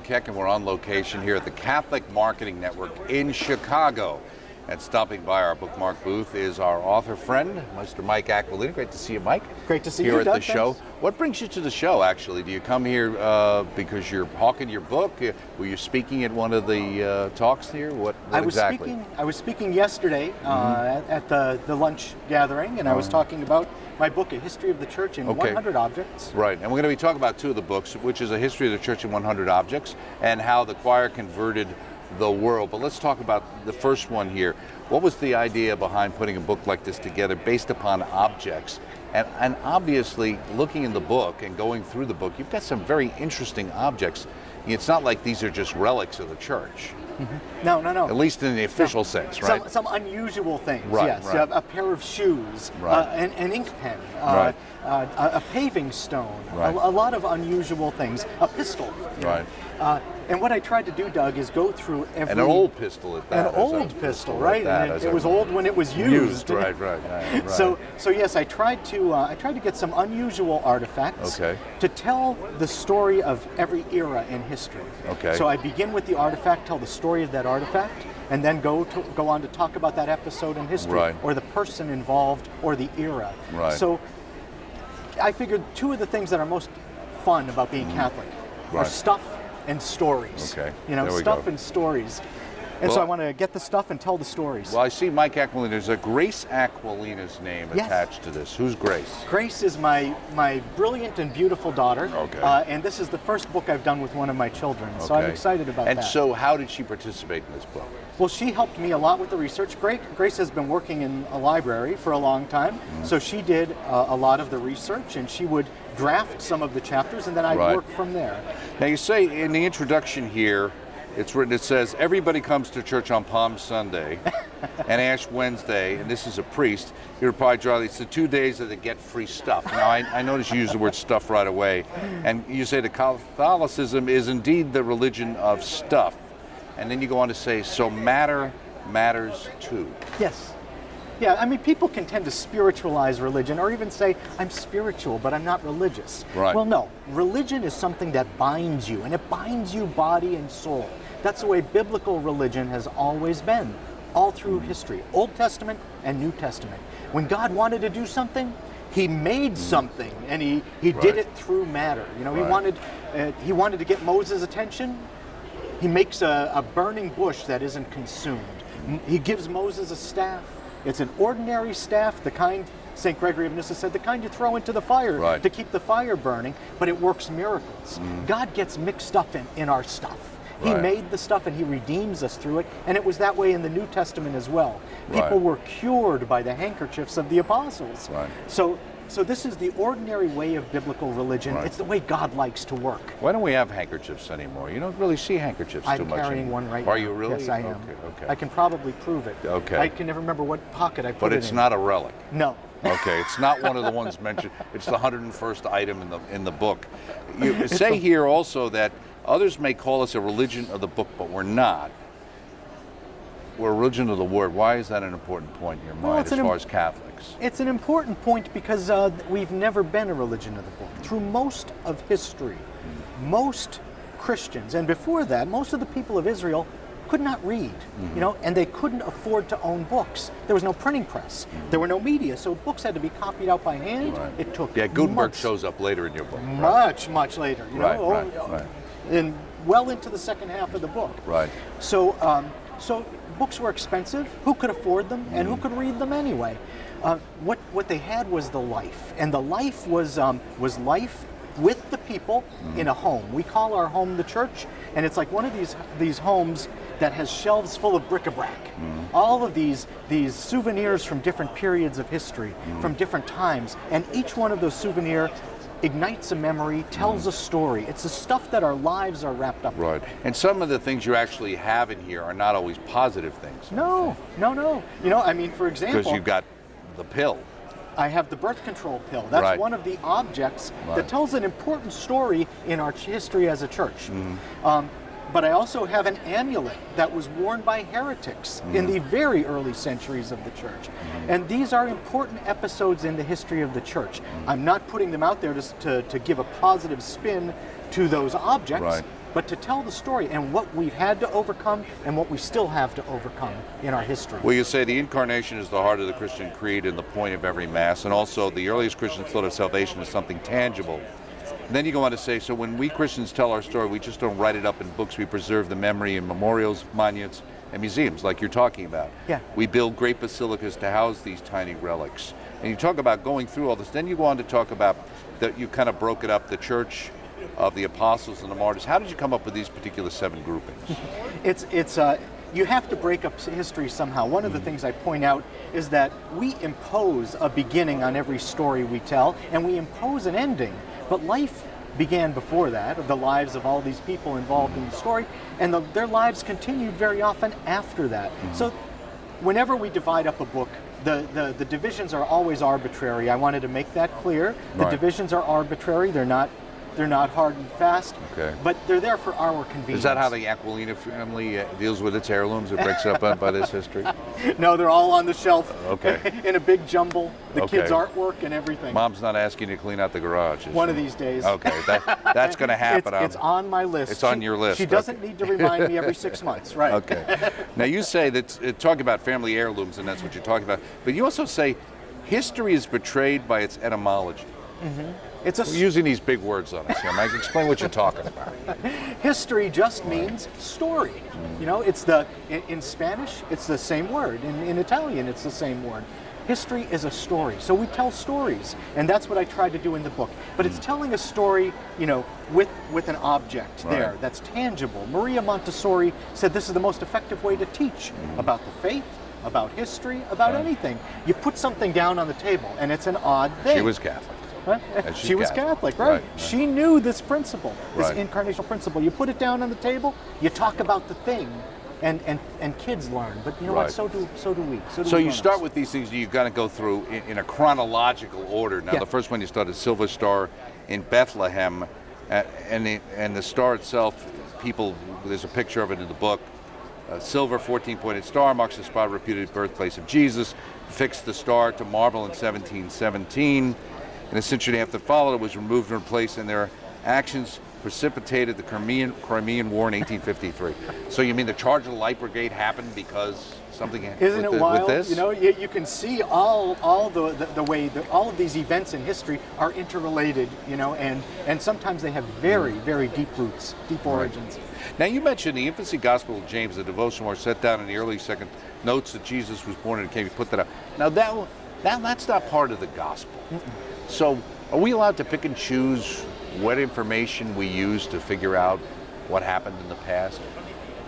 Doug Keck, and we're on location here at the Catholic Marketing Network in Chicago. And stopping by our Bookmark booth is our author friend, Mr. Mike Aquilina. Great to see you, Mike. Great to see you, you, Doug. Here at the show. Thanks. What brings you to the show, actually? Do you come here because you're hawking your book? Were you speaking at one of the talks here? What exactly? I was speaking yesterday at the lunch gathering, and I was talking about my book, A History of the Church in 100 Objects. Right, and we're going to be talking about two of the books, which is A History of the Church in 100 Objects and how the choir converted the world. But let's talk about the first one here. What was the idea behind putting a book like this together based upon objects? And obviously, looking in the book and going through the book, you've got some very interesting objects. It's not like these are just relics of the church. No. At least in the official sense, right? Some unusual things, right, yes. Right. A pair of shoes, right. An ink pen, right. A paving stone, right. a lot of unusual things, a pistol. Right. And what I tried to do, Doug, is go through every... And an old pistol at that. An old pistol, right? And it was old when it was used. Right. So yes, I tried to get some unusual artifacts to tell the story of every era in history. Okay. So I begin with the artifact, tell the story of that artifact, and then go on to talk about that episode in history, or the person involved, or the era. Right. So I figured two of the things that are most fun about being Catholic are stuff and stories. Okay. Stuff and stories. And so I want to get the stuff and tell the stories. Well, I see Mike Aquilina. There's a Grace Aquilina's name attached to this. Who's Grace? Grace is my brilliant and beautiful daughter. Okay. And this is the first book I've done with one of my children. So I'm excited about that. And so how did she participate in this book? Well, she helped me a lot with the research. Grace has been working in a library for a long time. So she did a lot of the research, and she would draft some of the chapters, and then I'd work from there. Now, you say in the introduction here, it's written, it says, everybody comes to church on Palm Sunday and Ash Wednesday, and this is a priest. You would probably draw, it's the 2 days that they get free stuff. Now, I noticed you use the word stuff right away, and you say that Catholicism is indeed the religion of stuff. And then you go on to say, so matter matters too. Yes. Yeah, I mean, people can tend to spiritualize religion or even say, I'm spiritual, but I'm not religious. Right. Well, no. Religion is something that binds you, and it binds you body and soul. That's the way biblical religion has always been, all through history, Old Testament and New Testament. When God wanted to do something, he made something, and he did it through matter. He wanted to get Moses' attention. He makes a burning bush that isn't consumed. He gives Moses a staff. It's an ordinary staff, the kind, St. Gregory of Nyssa said, the kind you throw into the fire to keep the fire burning, but it works miracles. God gets mixed up in our stuff. He made the stuff and he redeems us through it, and it was that way in the New Testament as well. People were cured by the handkerchiefs of the apostles. So this is the ordinary way of biblical religion. It's the way God likes to work. Why don't we have handkerchiefs anymore? You don't really see handkerchiefs too much. I'm carrying one right now. Are you really? Yes, I am. Okay. I can probably prove it. Okay. I can never remember what pocket I put it in. But it's not a relic. No. Okay, it's not one of the ones mentioned. It's the 101st item in the book. You say here also that others may call us a religion of the book, but we're not. We're a religion of the word. Why is that an important point in your mind as far as Catholics? It's an important point because we've never been a religion of the book. Through most of history, most Christians, and before that, most of the people of Israel could not read, and they couldn't afford to own books. There was no printing press. There were no media, so books had to be copied out by hand. It took Gutenberg months. shows up later in your book. Much later. And well into the second half of the book. Right. So books were expensive. Who could afford them, and who could read them anyway? What they had was the life, and the life was life with the people in a home. We call our home the church, and it's like one of these homes that has shelves full of bric-a-brac. All of these souvenirs from different periods of history, from different times, and each one of those souvenirs ignites a memory, tells a story. It's the stuff that our lives are wrapped up in. Right. And some of the things you actually have in here are not always positive things. No. I mean, for example... Because you've got the pill. I have the birth control pill. That's one of the objects that tells an important story in our history as a church. But I also have an amulet that was worn by heretics in the very early centuries of the church. And these are important episodes in the history of the church. I'm not putting them out there to give a positive spin to those objects, but to tell the story and what we've had to overcome and what we still have to overcome in our history. Well, you say the incarnation is the heart of the Christian creed and the point of every Mass, and also the earliest Christians thought of salvation as something tangible. And then you go on to say, so when we Christians tell our story, we just don't write it up in books, we preserve the memory in memorials, monuments, and museums, like you're talking about. Yeah. We build great basilicas to house these tiny relics. And you talk about going through all this, then you go on to talk about that you kind of broke it up, the Church of the Apostles and the Martyrs. How did you come up with these particular 7 groupings? You have to break up history somehow. One of the things I point out is that we impose a beginning on every story we tell, and we impose an ending. But life began before that, of the lives of all these people involved in the story, and their lives continued very often after that. So whenever we divide up a book, the divisions are always arbitrary. I wanted to make that clear. The divisions are arbitrary. They're not hard and fast, but they're there for our convenience. Is that how the Aquilina family deals with its heirlooms? It breaks it up by this history? No, they're all on the shelf Okay. in a big jumble. The kids' artwork and everything. Mom's not asking you to clean out the garage, is One she? of these days. Okay, that's going to happen. It's on my list. It's on your list. She doesn't need to remind me every 6 months, right? Okay. Now you say that, talk about family heirlooms, and that's what you're talking about, but you also say history is betrayed by its etymology. It's We're using these big words on us here, Mike. Explain what you're talking about. History just means story. You know, in Spanish, it's the same word. In Italian, it's the same word. History is a story. So we tell stories, and that's what I tried to do in the book. But it's telling a story, you know, with an object there that's tangible. Maria Montessori said this is the most effective way to teach about the faith, about history, about anything. You put something down on the table, and it's an odd thing. She was Catholic. Right? She was Catholic, right? She knew this principle, this incarnational principle. You put it down on the table, you talk about the thing, and kids learn. But you know what? So do we. So you start with these things you've got to go through in a chronological order. Now, the first one you start is Silver Star in Bethlehem, and the star itself, there's a picture of it in the book. Silver 14-pointed star marks the spot reputed birthplace of Jesus. Fixed the star to marble in 1717. And a century after it followed, it was removed and replaced, and their actions precipitated the Crimean War in 1853. So you mean the charge of the Light Brigade happened because something happened Isn't it wild? with this? You know, you can see all the way that all of these events in history are interrelated. You know, and sometimes they have very, very deep roots, deep origins. Now you mentioned the infancy gospel of James, the devotional are set down in the early second notes that Jesus was born and came. You put that up. Now that's not part of the gospel. So are we allowed to pick and choose what information we use to figure out what happened in the past?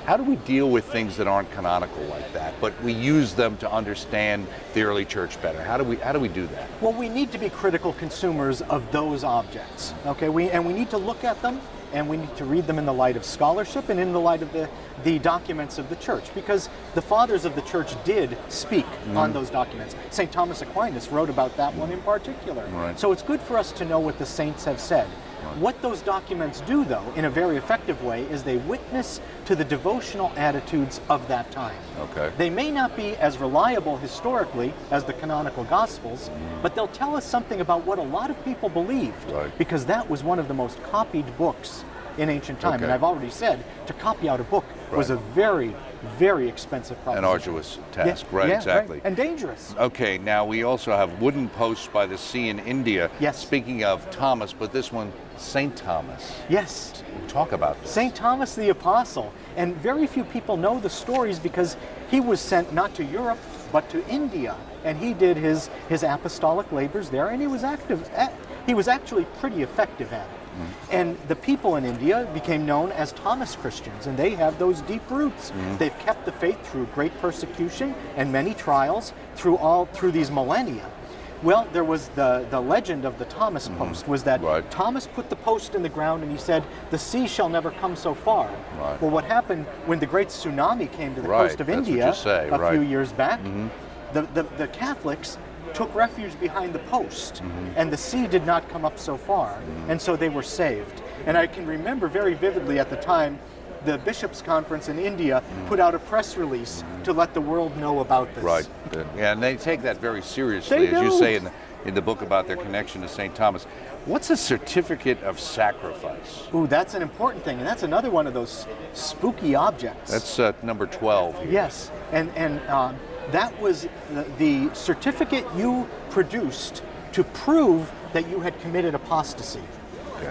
How do we deal with things that aren't canonical like that, but we use them to understand the early church better? How do we do that? Well, we need to be critical consumers of those objects. Okay, we need to look at them, and we need to read them in the light of scholarship and in the light of the documents of the church, because the fathers of the church did speak on those documents. St. Thomas Aquinas wrote about that one in particular. So it's good for us to know what the saints have said. What those documents do, though, in a very effective way, is they witness to the devotional attitudes of that time. They may not be as reliable historically as the canonical Gospels, but they'll tell us something about what a lot of people believed, because that was one of the most copied books in ancient time. And I've already said, to copy out a book was a very, very expensive proposition. An arduous task, exactly. And dangerous. Okay, now we also have wooden posts by the sea in India. Speaking of Thomas, but this one, St. Thomas. Yes. Talk about this. St. Thomas the Apostle. And very few people know the stories because he was sent not to Europe, but to India. And he did his apostolic labors there, and he was actually pretty effective at it. And the people in India became known as Thomas Christians, and they have those deep roots. They've kept the faith through great persecution and many trials through these millennia. Well, there was the legend of the Thomas post was that Thomas put the post in the ground and he said, "The sea shall never come so far." Well, what happened when the great tsunami came to the coast of India a few years back, the Catholics took refuge behind the post, and the sea did not come up so far, and so they were saved. And I can remember very vividly at the time, the Bishops' Conference in India put out a press release to let the world know about this. Yeah, and they take that very seriously, as you say in the book about their connection to St. Thomas. What's a certificate of sacrifice? Ooh, that's an important thing, and that's another one of those spooky objects. That's number 12 here. Yes, and that was the certificate you produced to prove that you had committed apostasy,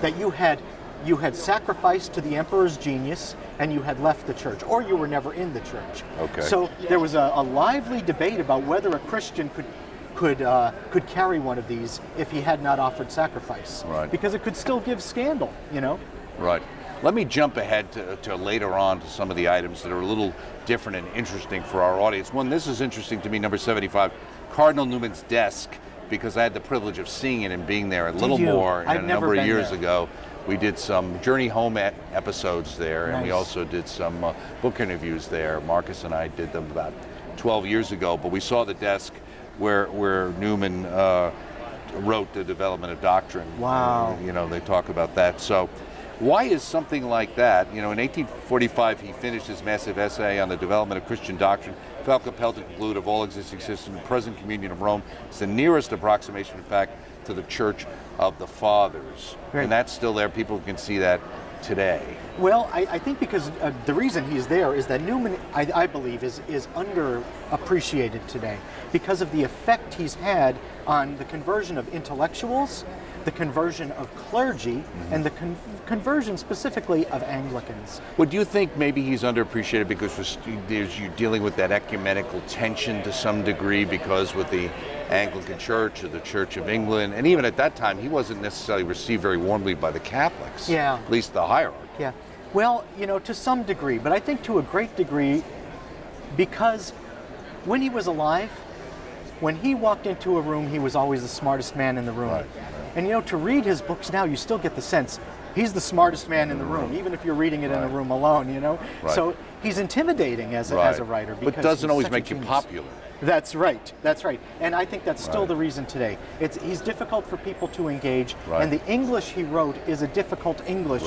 that you had sacrificed to the emperor's genius and you had left the church, or you were never in the church. Okay. So there was a lively debate about whether a Christian could carry one of these if he had not offered sacrifice, right? Because it could still give scandal, you know. Right. Let me jump ahead to later on to some of the items that are a little different and interesting for our audience. One, this is interesting to me, number 75, Cardinal Newman's desk, because I had the privilege of seeing it and being there a little more a number of years ago. We did some Journey Home episodes there, and we also did some book interviews there. Marcus and I did them about 12 years ago, but we saw the desk where Newman wrote the Development of Doctrine. Wow. They talk about that. So why is something like that? In 1845, he finished his massive essay on the development of Christian doctrine, felt compelled to conclude of all existing systems, the present communion of Rome is the nearest approximation, in fact, to the Church of the Fathers. Right. And that's still there. People can see that today. Well, I think because the reason he's there is that Newman, I believe, is underappreciated today because of the effect he's had on the conversion of intellectuals, the conversion of clergy, and the conversion specifically of Anglicans. Well, do you think maybe he's underappreciated because you're dealing with that ecumenical tension to some degree, because with the Anglican Church or the Church of England, and even at that time, he wasn't necessarily received very warmly by the Catholics, at least the hierarchy. Yeah, well, to some degree, but I think to a great degree, because when he was alive, when he walked into a room, he was always the smartest man in the room. Right. And to read his books now, you still get the sense he's the smartest man in the room, even if you're reading it in a room alone, Right. So he's intimidating as a writer. But doesn't always make you popular. That's right. And I think that's still the reason today. He's difficult for people to engage, and the English he wrote is a difficult English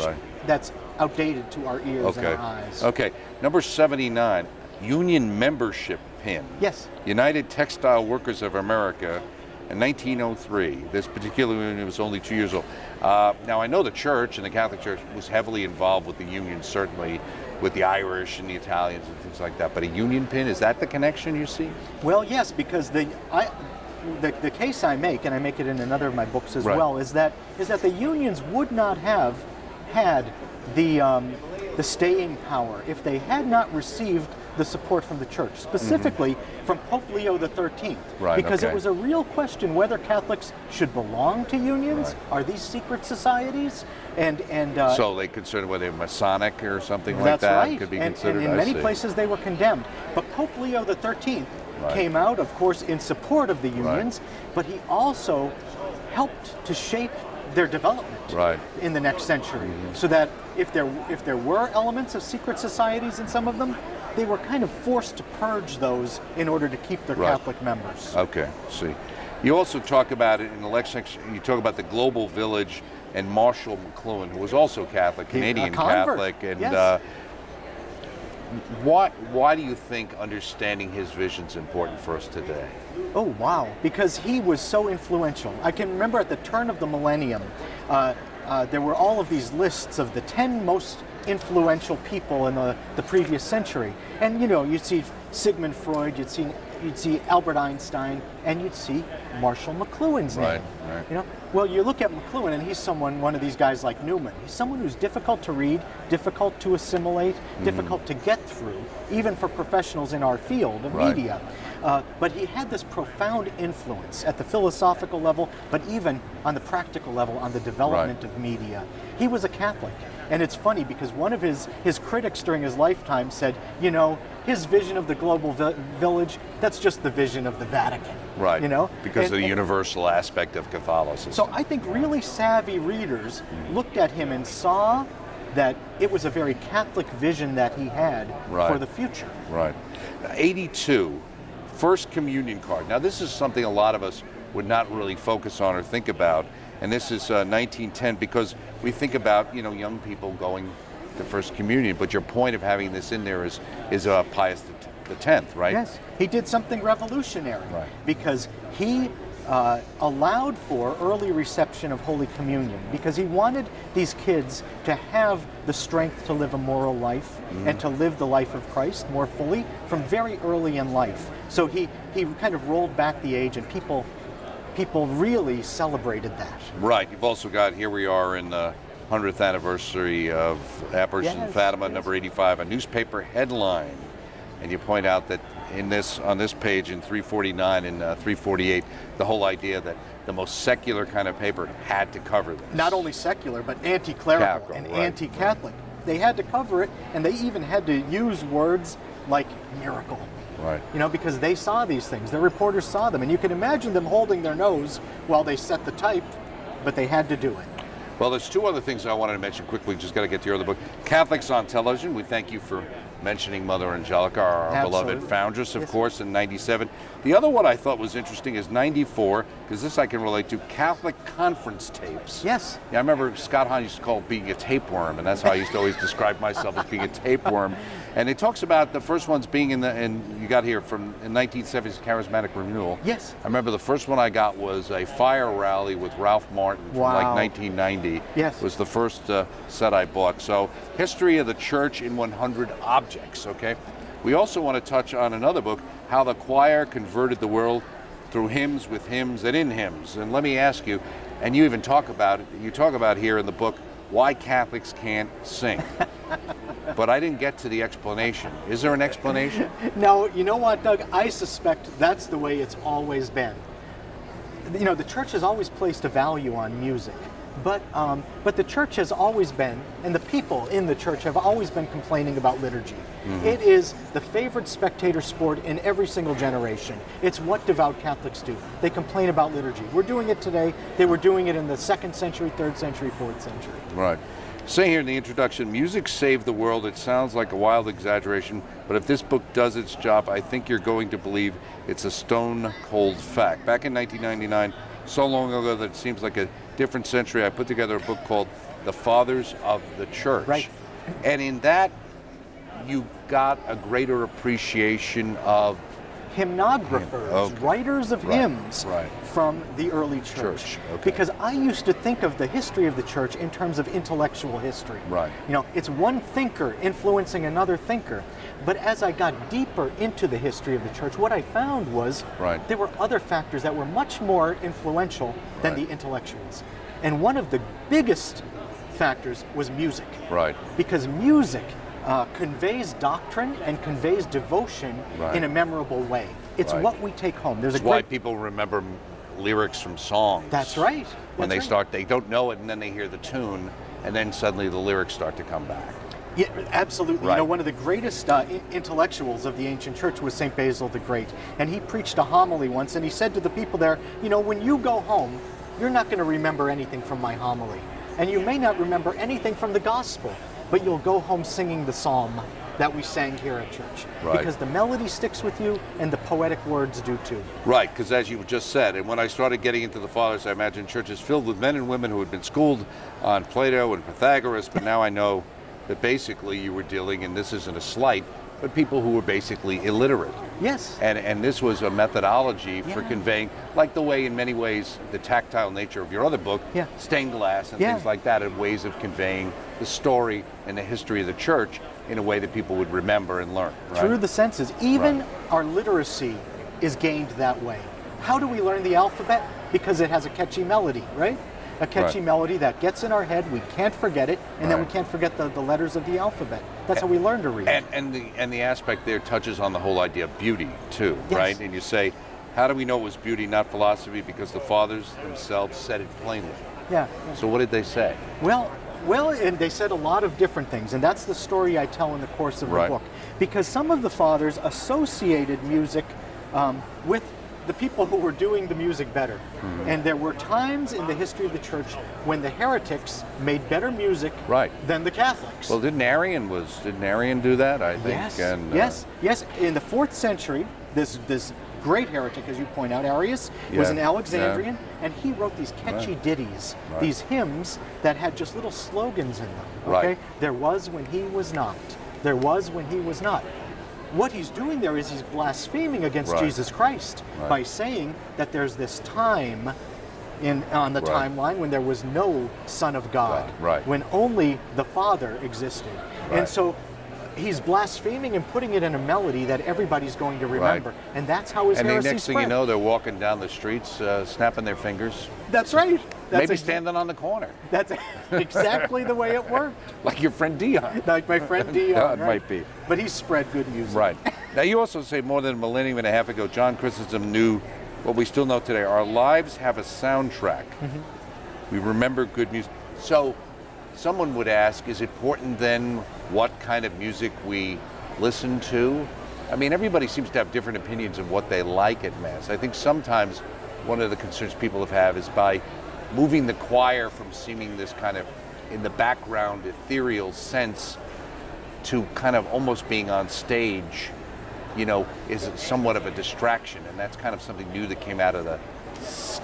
that's outdated to our ears and our eyes. Okay, number 79, union membership pin. Yes. United Textile Workers of America in 1903. This particular union was only 2 years old. Now, I know the church and the Catholic Church was heavily involved with the union, certainly with the Irish and the Italians and things like that. But a union pin, is that the connection you see? Well, yes, because the case I make, and I make it in another of my books as well, is that the unions would not have had the staying power if they had not received the support from the church, specifically from Pope Leo XIII, because it was a real question whether Catholics should belong to unions. Are these secret societies? And so they considered whether they're Masonic or something like that. That's right. Could be considered. And in many places they were condemned. But Pope Leo XIII came out, of course, in support of the unions, but he also helped to shape their development in the next century, so that if there were elements of secret societies in some of them, they were kind of forced to purge those in order to keep their Catholic members. Okay, see. You also talk about it in the next section, you talk about the Global Village and Marshall McLuhan, who was also Catholic, Canadian Catholic, and why do you think understanding his vision is important for us today? Oh, wow, because he was so influential. I can remember at the turn of the millennium, there were all of these lists of the 10 most influential people in the previous century. And you'd see Sigmund Freud, you'd see Albert Einstein, and you'd see Marshall McLuhan's name. Right. Well, you look at McLuhan, and he's one of these guys like Newman. He's someone who's difficult to read, difficult to assimilate, difficult to get through, even for professionals in our field of media. But he had this profound influence at the philosophical level, but even on the practical level, on the development of media. He was a Catholic. And it's funny because one of his critics during his lifetime said, his vision of the global village, that's just the vision of the Vatican. Right. Because of the universal aspect of Catholicism. So I think really savvy readers looked at him and saw that it was a very Catholic vision that he had for the future. Right. 82, First Communion card. Now this is something a lot of us would not really focus on or think about. And this is 1910, because we think about young people going to First Communion. But your point of having this in there is Pius X, right? Yes, he did something revolutionary because he allowed for early reception of Holy Communion because he wanted these kids to have the strength to live a moral life and to live the life of Christ more fully from very early in life. So he kind of rolled back the age, and people really celebrated that. Right. You've also got, here we are in the 100th anniversary of Apparition in Fatima, number 85, a newspaper headline. And you point out that on this page in 349 and 348, the whole idea that the most secular kind of paper had to cover this. Not only secular, but anti-clerical and anti-Catholic. They had to cover it, and they even had to use words like miracle. Right. You know, because they saw these things. The reporters saw them, and you can imagine them holding their nose while they set the type, but they had to do it. Well, there's two other things I wanted to mention quickly. Just got to get to your other book. Catholics on Television. We thank you for mentioning Mother Angelica, our beloved foundress, of course, in 97. The other one I thought was interesting is 94, because this I can relate to, Catholic conference tapes. Yes. Yeah, I remember Scott Hahn used to call it being a tapeworm, and that's how I used to always describe myself, as being a tapeworm. And it talks about the first ones being and you got here from in 1970s Charismatic Renewal. Yes. I remember the first one I got was a fire rally with Ralph Martin from like 1990. Yes. Was the first set I bought. So, History of the Church in 100 Objects, okay? We also want to touch on another book, How the Choir Converted the World Through Hymns, with Hymns, and in Hymns. And let me ask you, and you even talk about it, you talk about here in the book, why Catholics can't sing. But I didn't get to the explanation. Is there an explanation? No, you know what, Doug? I suspect that's the way it's always been. You know, the church has always placed a value on music, but the church has always been, and the people in the church have always been complaining about liturgy. It is the favorite spectator sport in every single generation. It's what devout Catholics do. They complain about liturgy. We're doing it today. They were doing it in the 2nd century, 3rd century, 4th century. Right. Say here in the introduction, music saved the world. It sounds like a wild exaggeration, but if this book does its job, I think you're going to believe it's a stone cold fact. Back in 1999, so long ago that it seems like a different century, I put together a book called The Fathers of the Church. Right. And in that, you got a greater appreciation of hymnographers, writers of hymns from the early church. Okay. Because I used to think of the history of the church in terms of intellectual history. Right. You know, it's one thinker influencing another thinker. But as I got deeper into the history of the church, what I found was there were other factors that were much more influential than the intellectuals. And one of the biggest factors was music. Right. Because music conveys doctrine and conveys devotion in a memorable way. It's what we take home. That's why people remember lyrics from songs. That's right. When they start, they don't know it, and then they hear the tune, and then suddenly the lyrics start to come back. Yeah, absolutely. You know, one of the greatest intellectuals of the ancient church was St. Basil the Great. And he preached a homily once, and he said to the people there, you know, when you go home, you're not going to remember anything from my homily. And you may not remember anything from the gospel, but you'll go home singing the psalm that we sang here at church. Because the melody sticks with you and the poetic words do too. Right, because as you just said, and when I started getting into the fathers, I imagined churches filled with men and women who had been schooled on Plato and Pythagoras, but now I know that basically you were dealing, and this isn't a slight, but people who were basically illiterate. Yes. And this was a methodology for conveying, like the way in many ways, the tactile nature of your other book, stained glass and things like that, and ways of conveying the story and the history of the church in a way that people would remember and learn. Through the senses. Even our literacy is gained that way. How do we learn the alphabet? Because it has a catchy melody, right? A catchy melody that gets in our head, we can't forget it, and then we can't forget the letters of the alphabet. That's how we learn to read. And the aspect there touches on the whole idea of beauty too, right? And you say, how do we know it was beauty, not philosophy? Because the fathers themselves said it plainly. So what did they say? Well, and they said a lot of different things, and that's the story I tell in the course of the book. Because some of the fathers associated music with the people who were doing the music better. And there were times in the history of the church when the heretics made better music than the Catholics. Well, didn't Arian do that, I think? Yes, and, yes. In the 4th century, this great heretic, as you point out, Arius, was an Alexandrian, and he wrote these catchy ditties, these hymns that had just little slogans in them. Okay? There was when he was not. There was when he was not. what he's doing there is he's blaspheming against Right. Jesus Christ Right. by saying that there's this time on the Right. timeline when there was no Son of God, Right. when only the Father existed. Right. And so he's blaspheming and putting it in a melody that everybody's going to remember. And that's how his And the heresy next thing spread. you know, they're walking down the streets, snapping their fingers, That's right. That's maybe ex- standing on the corner, That's exactly the way it worked. like your friend Dion. Like my friend Dion. Yeah, it right? might be. But he spread good music. Right. Now, you also say more than a millennium and a half ago, John Chrysostom knew what we still know today. Our lives have a soundtrack. We remember good music. So someone would ask, is it important then what kind of music we listen to? I mean, everybody seems to have different opinions of what they like at Mass. I think sometimes one of the concerns people have is by moving the choir from seeming this kind of in the background ethereal sense to kind of almost being on stage, is somewhat of a distraction. And that's kind of something new that came out of the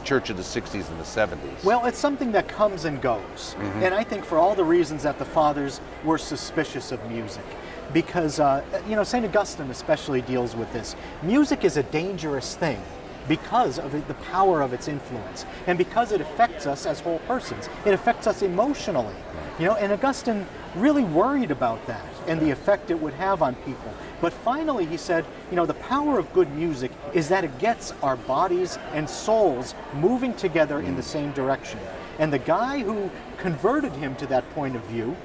church of the 60s and the 70s. Well, it's something that comes and goes. And I think for all the reasons that the fathers were suspicious of music. Because, St. Augustine especially deals with this. Music is a dangerous thing because of the power of its influence and because it affects us as whole persons. It affects us emotionally. And Augustine really worried about that and the effect it would have on people. But finally he said, the power of good music is that it gets our bodies and souls moving together in the same direction. And the guy who converted him to that point of view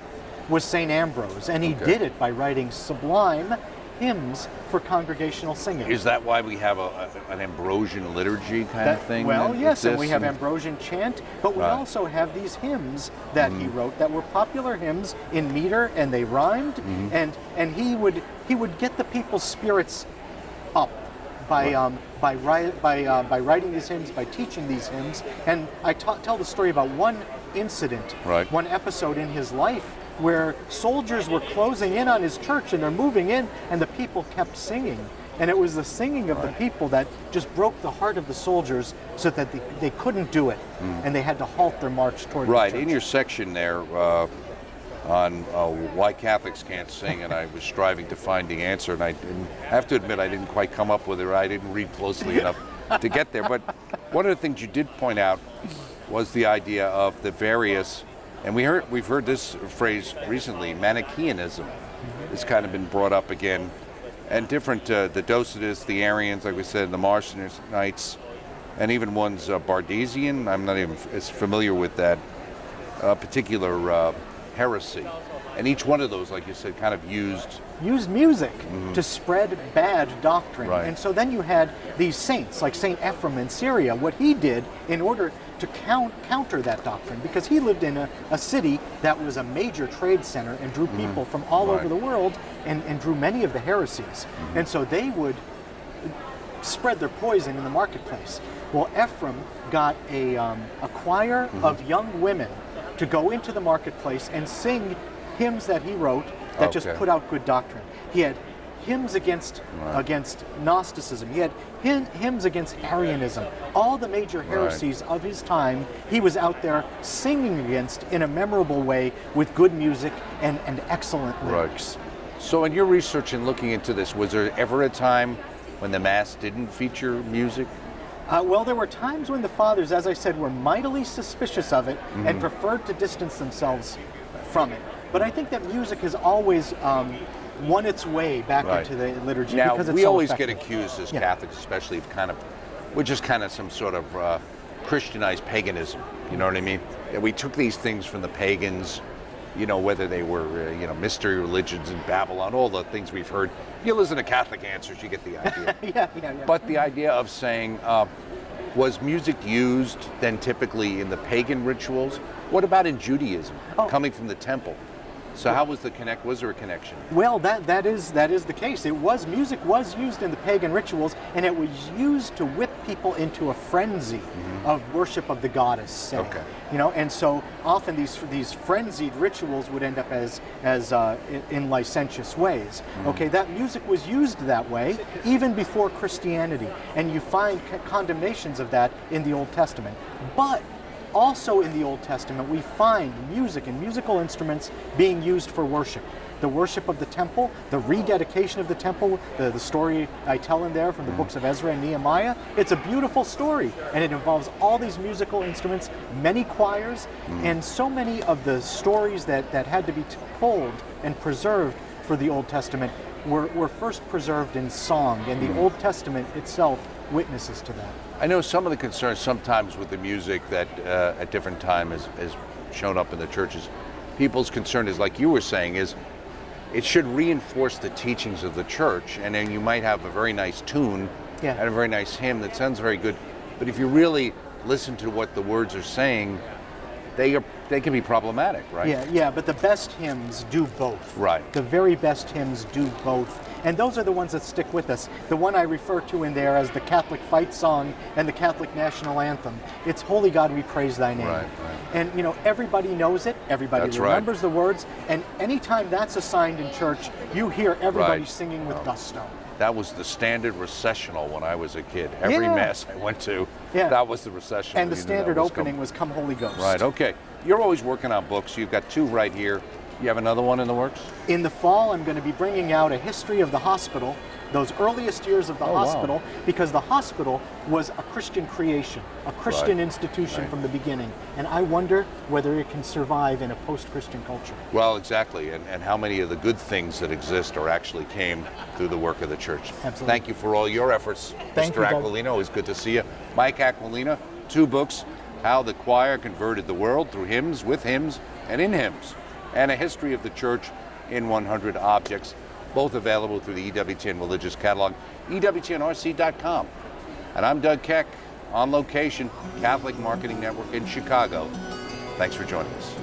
was St. Ambrose, and he did it by writing sublime hymns for congregational singing. Is that why we have an Ambrosian liturgy kind of thing? Well, that yes, and we exists? have Ambrosian chant, but we Right. also have these hymns that he wrote that were popular hymns in meter, and they rhymed, and he would get the people's spirits up by writing these hymns, by teaching these hymns. And I tell the story about one incident, Right. one episode in his life where soldiers were closing in on his church and they're moving in and the people kept singing. And it was the singing of the people that just broke the heart of the soldiers so that they couldn't do it and they had to halt their march toward Right. the church. In your section there on why Catholics can't sing, and I was striving to find the answer, and I have to admit I didn't quite come up with it, or I didn't read closely enough to get there. But one of the things you did point out was the idea of the various, and we've heard this phrase recently, Manichaeanism. It's kind of been brought up again, and different the Docetists, the Arians, like we said, the Marcionites, and even one's Bardesian. I'm not even as familiar with that particular heresy. And each one of those, like you said, kind of used music to spread bad doctrine. Right. And so then you had these saints, like St. Ephrem in Syria, what he did in order to counter that doctrine, because he lived in a city that was a major trade center and drew people from all over the world and drew many of the heresies. And so they would spread their poison in the marketplace. Well, Ephrem got a choir of young women to go into the marketplace and sing hymns that he wrote that just put out good doctrine. He had hymns against Gnosticism. He had hymns against Arianism. All the major heresies of his time, he was out there singing against in a memorable way with good music and excellent lyrics. So in your research and looking into this, was there ever a time when the Mass didn't feature music? Well, there were times when the fathers, as I said, were mightily suspicious of it and preferred to distance themselves from it. But I think that music has always won its way back into the liturgy Now, because it's we so always effective. get accused as Catholics, especially of we're just kind of some sort of Christianized paganism. You know what I mean? Yeah, we took these things from the pagans, whether they were, mystery religions in Babylon, all the things we've heard. If you listen to Catholic Answers, you get the idea. Yeah. But the idea of saying, was music used then typically in the pagan rituals? What about in Judaism, coming from the temple? So how was was there a connection? Well, that is the case. Music was used in the pagan rituals, and it was used to whip people into a frenzy of worship of the goddess. Say. Okay. And so often these frenzied rituals would end up as in licentious ways. Okay, that music was used that way even before Christianity, and you find condemnations of that in the Old Testament. But also in the Old Testament, we find music and musical instruments being used for worship. The worship of the temple, the rededication of the temple, the story I tell in there from the books of Ezra and Nehemiah, it's a beautiful story, and it involves all these musical instruments, many choirs, and so many of the stories that had to be told and preserved for the Old Testament were first preserved in song, and the Old Testament itself witnesses to that. I know some of the concerns sometimes with the music that at different times has shown up in the churches. People's concern is, like you were saying, is it should reinforce the teachings of the church, and then you might have a very nice tune and a very nice hymn that sounds very good, but if you really listen to what the words are saying, they can be problematic, right? Yeah, but the best hymns do both. Right. The very best hymns do both. And those are the ones that stick with us. The one I refer to in there as the Catholic fight song and the Catholic national anthem. It's Holy God, we praise thy name. Right. And everybody knows it, everybody remembers the words, and anytime that's assigned in church, you hear everybody singing with gusto. That was the standard recessional when I was a kid. Every mass I went to, that was the recessional. And the standard opening was Come Holy Ghost. Right, okay. You're always working on books. You've got 2 right here. You have another one in the works? In the fall, I'm going to be bringing out a history of the hospital, those earliest years of the hospital, because the hospital was a Christian creation, a Christian institution from the beginning. And I wonder whether it can survive in a post-Christian culture. Well, exactly. And how many of the good things that exist or actually came through the work of the church. Absolutely. Thank you for all your efforts, Thank Mr. you, Doug. Aquilina. Always good to see you. Mike Aquilina, 2 books, How the Choir Converted the World Through Hymns, With Hymns, and In Hymns, and A History of the Church in 100 Objects, both available through the EWTN Religious Catalog, EWTNRC.com. And I'm Doug Keck, on location, Catholic Marketing Network in Chicago. Thanks for joining us.